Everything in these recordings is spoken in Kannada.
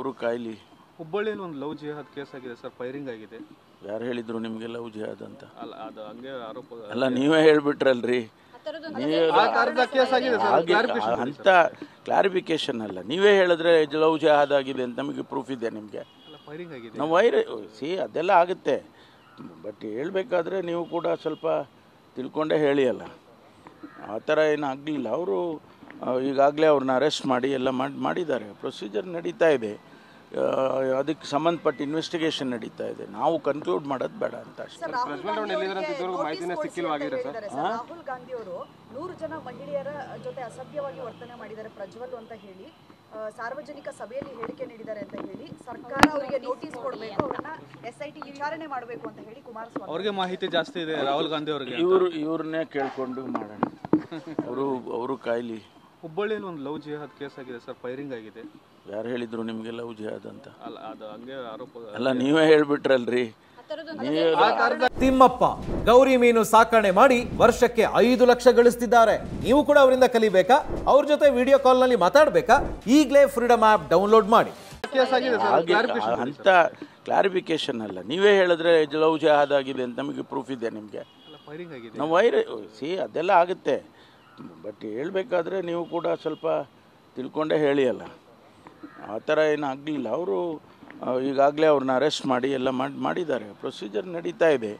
ಅವರು ಕಾಯ್ಲಿ. ಹುಬ್ಬಳ್ಳಿಯಲ್ಲಿ ಒಂದು ಲವ್ ಜಿಹಾದ್ ಕೇಸ್ ಆಗಿದೆ ಸರ್, ಫೈರಿಂಗ್ ಆಗಿದೆ. ಯಾರು ಹೇಳಿದ್ರು ನಿಮಗೆ ಲವ್ ಜಿಹಾದ್ ಅಂತ? ಅಲ್ಲ, ಅದು ಹಂಗೆ ಆರೋಪ ಅಲ್ಲ, ನೀವೇ ಹೇಳ್ಬಿಟ್ರಲ್ರಿ. ಅಂತ ಕ್ಲಾರಿಫಿಕೇಶನ್ ಅಲ್ಲ, ನೀವೇ ಹೇಳಿದ್ರೆ ಲವ್ ಜಿಹಾದ್ ಆಗಿದೆ ಅಂತ ನಮಗೆ ಪ್ರೂಫ್ ಇದೆ ನಿಮಗೆ. ನಾವು ಅದೆಲ್ಲ ಆಗುತ್ತೆ, ಬಟ್ ಹೇಳಬೇಕಾದ್ರೆ ನೀವು ಕೂಡ ಸ್ವಲ್ಪ ತಿಳ್ಕೊಂಡೇ ಹೇಳಿ ಅಲ್ಲ. ಆ ಥರ ಏನು ಆಗಲಿಲ್ಲ. ಅವರು ಈಗಾಗಲೇ ಅವ್ರನ್ನ ಅರೆಸ್ಟ್ ಮಾಡಿ ಎಲ್ಲ ಮಾಡಿದ್ದಾರೆ. ಪ್ರೊಸೀಜರ್ ನಡೀತಾ ಇದೆ, ಅದಕ್ಕೆ ಸಂಬಂಧಪಟ್ಟ ಇನ್ವೆಸ್ಟಿಗೇಷನ್ ನಡೀತಾ ಇದೆ. ನಾವು ಕನ್ಕ್ಲೂಡ್ ಮಾಡೋದು ಬೇಡ ಅಂತ ಅಷ್ಟೇ. ರಾಹುಲ್ ಗಾಂಧಿ ಅವರು 100 ಜನ ಮಹಿಳೆಯರ ಜೊತೆ ಅಸಭ್ಯವಾಗಿ ವರ್ತನೆ ಮಾಡಿದ್ದಾರೆ ಪ್ರಜ್ವಲ್ ಅಂತ ಹೇಳಿ ಸಾರ್ವಜನಿಕ ಸಭೆಯಲ್ಲಿ ಹೇಳಿಕೆ ನೀಡಿದ್ದಾರೆ ಅಂತ ಹೇಳಿ ಸರ್ಕಾರ ಅವರಿಗೆ ನೋಟಿಸ್ ಕೊಡಬೇಕು, ಅವರನ್ನ SIT ವಿಚಾರಣೆ ಮಾಡಬೇಕು ಅಂತ ಹೇಳಿ ಕುಮಾರಸ್ವಾಮಿ ಅವರಿಗೆ ಮಾಹಿತಿ ಜಾಸ್ತಿ ಇದೆ ರಾಹುಲ್ ಗಾಂಧಿ ಅವರಿಗೆ. ಇವ್ರನ್ನೇ ಕೇಳ್ಕೊಂಡು ಮಾಡೋಣ. ಅವರು ಕಾಯ್ಲಿ. ಹುಬ್ಬಳ್ಳಿಯಲ್ಲಿ ಒಂದು ಲವ್ ಜಿಹಾದ್ ಕೇಸ್ ಆಗಿದೆ ಸರ್, ಫೈರಿಂಗ್ ಆಗಿದೆ. ಯಾರು ಹೇಳಿದ್ರು ನಿಮಗೆ ಲವ್ ಜಿಹಾದ್ ಅಂತ? ಅಲ್ಲ, ಅದು ಹಂಗೆ ಆರೋಪ ಅಲ್ಲ, ನೀವೇ ಹೇಳ್ಬಿಟ್ರಲ್ರಿ. ತಿಮ್ಮಪ್ಪ ಗೌರಿ ಮೀನು ಸಾಕಣೆ ಮಾಡಿ ವರ್ಷಕ್ಕೆ 5 ಲಕ್ಷ ಗಳಿಸ್ತಿದ್ದಾರೆ. ನೀವು ಕೂಡ ಅವರಿಂದ ಕಲಿಬೇಕಾ? ಅವ್ರ ಜೊತೆ ವಿಡಿಯೋ ಕಾಲ್ ನಲ್ಲಿ ಮಾತಾಡಬೇಕಾ? ಈಗಲೇ ಫ್ರೀಡಮ್ ಆಪ್ ಡೌನ್ಲೋಡ್ ಮಾಡಿ. ಅಂತ ಕ್ಲಾರಿಫಿಕೇಶನ್ ಅಲ್ಲ, ನೀವೇ ಹೇಳಿದ್ರೆ ಲವ್ ಜಿಹಾದ್ ಆಗಿದೆ ಅಂತ ನಮಗೆ ಪ್ರೂಫ್ ಇದೆ ನಿಮಗೆ. ನಾವು ಅದೆಲ್ಲ ಆಗುತ್ತೆ, ಬಟ್ ಹೇಳಬೇಕಾದ್ರೆ ನೀವು ಕೂಡ ಸ್ವಲ್ಪ ತಿಳ್ಕೊಂಡೇ ಹೇಳಿ ಅಲ್ಲ. ಆ ಥರ ಏನು ಆಗಲಿಲ್ಲ. ಅವರು ಈಗಾಗಲೇ ಅವ್ರನ್ನ ಅರೆಸ್ಟ್ ಮಾಡಿ ಎಲ್ಲ ಮಾಡಿದ್ದಾರೆ. ಪ್ರೊಸೀಜರ್ ನಡೀತಾ ಇದೆ,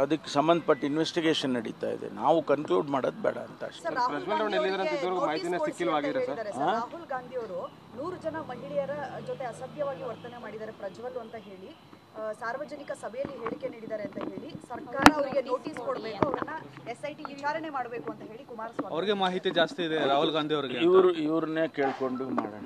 ಅದಕ್ಕೆ ಸಂಬಂಧಪಟ್ಟ ಇನ್ವೆಸ್ಟಿಗೇಷನ್ ನಡೀತಾ ಇದೆ. ನಾವು ಕನ್ಕ್ಲೂಡ್ ಮಾಡೋದು ಬೇಡ ಅಂತ ಅಷ್ಟೇ. ರಾಹುಲ್ ಗಾಂಧಿ ಅವರು 100 ಜನ ಮಹಿಳೆಯರ ಜೊತೆ ಅಸಭ್ಯವಾಗಿ ವರ್ತನೆ ಮಾಡಿದ್ದಾರೆ ಪ್ರಜ್ವಲ್ ಅಂತ ಹೇಳಿ ಸಾರ್ವಜನಿಕ ಸಭೆಯಲ್ಲಿ ಹೇಳಿಕೆ ನೀಡಿದ್ದಾರೆ ಅಂತ ಹೇಳಿ ಸರ್ಕಾರ ಅವರಿಗೆ ನೋಟಿಸ್ ಕೊಡಬೇಕು, ಅವರನ್ನ SIT ವಿಚಾರಣೆ ಮಾಡಬೇಕು ಅಂತ ಹೇಳಿ ಕುಮಾರಸ್ವಾಮಿ ಅವರಿಗೆ ಮಾಹಿತಿ ಜಾಸ್ತಿ ಇದೆ ರಾಹುಲ್ ಗಾಂಧಿ ಅವರಿಗೆ. ಇವ್ರನ್ನೇ ಕೇಳ್ಕೊಂಡು ಮಾಡೋಣ.